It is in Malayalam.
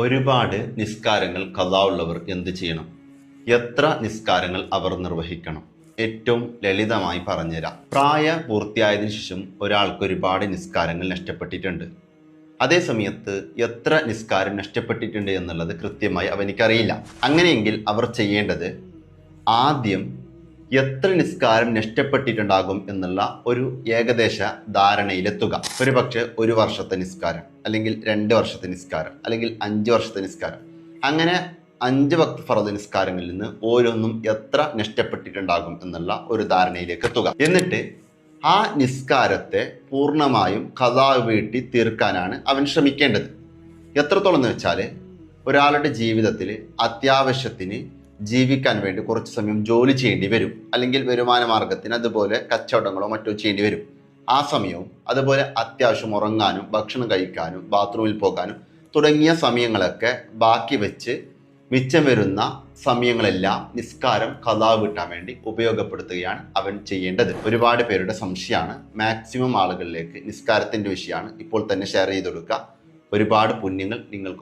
ഒരുപാട് നിസ്കാരങ്ങൾ ഖളാ ഉള്ളവർ എന്ത് ചെയ്യണം? എത്ര നിസ്കാരങ്ങൾ അവർ നിർവഹിക്കണം? ഏറ്റവും ലളിതമായി പറഞ്ഞുതരാം. പൂർത്തിയായതിനു ശേഷം ഒരാൾക്ക് ഒരുപാട് നിസ്കാരങ്ങൾ നഷ്ടപ്പെട്ടിട്ടുണ്ട്. അതേ സമയത്ത് എത്ര നിസ്കാരം നഷ്ടപ്പെട്ടിട്ടുണ്ട് എന്നുള്ളത് കൃത്യമായി അവനിക്കറിയില്ല. അങ്ങനെയെങ്കിൽ അവർ ചെയ്യേണ്ടത് ആദ്യം എത്ര നിസ്കാരം നഷ്ടപ്പെട്ടിട്ടുണ്ടാകും എന്നുള്ള ഒരു ഏകദേശ ധാരണയിലെത്തുക. ഒരു പക്ഷേ 1 വർഷത്തെ നിസ്കാരം, അല്ലെങ്കിൽ 2 വർഷത്തെ നിസ്കാരം, അല്ലെങ്കിൽ 5 വർഷത്തെ നിസ്കാരം, അങ്ങനെ 5 വക്ത് ഫർദ് നിസ്കാരങ്ങളിൽ നിന്ന് ഓരോന്നും എത്ര നഷ്ടപ്പെട്ടിട്ടുണ്ടാകും എന്നുള്ള ഒരു ധാരണയിലേക്ക് എത്തുക. എന്നിട്ട് ആ നിസ്കാരത്തെ പൂർണ്ണമായും ഖളാ വീട്ടി തീർക്കാനാണ് അവൻ ശ്രമിക്കേണ്ടത്. എത്രത്തോളം എന്ന് വെച്ചാൽ, ഒരാളുടെ ജീവിതത്തിൽ അത്യാവശ്യത്തിന് ജീവിക്കാൻ വേണ്ടി കുറച്ച് സമയം ജോലി ചെയ്യേണ്ടി വരും, അല്ലെങ്കിൽ വരുമാന മാർഗത്തിന് അതുപോലെ കച്ചവടങ്ങളോ മറ്റോ ചെയ്യേണ്ടി വരും. ആ സമയവും അതുപോലെ അത്യാവശ്യം ഉറങ്ങാനും ഭക്ഷണം കഴിക്കാനും ബാത്റൂമിൽ പോകാനും തുടങ്ങിയ സമയങ്ങളൊക്കെ ബാക്കി വെച്ച് മിച്ചം വരുന്ന സമയങ്ങളെല്ലാം നിസ്കാരം ഖളാ വീട്ടാൻ വേണ്ടി ഉപയോഗപ്പെടുത്തുകയാണ് അവൻ ചെയ്യേണ്ടത്. ഒരുപാട് പേരുടെ സംശയമാണ്. മാക്സിമം ആളുകളിലേക്ക് നിസ്കാരത്തിൻ്റെ വിഷയമാണ് ഇപ്പോൾ തന്നെ ഷെയർ ചെയ്ത് കൊടുക്കുക. ഒരുപാട് പുണ്യങ്ങൾ നിങ്ങൾക്ക്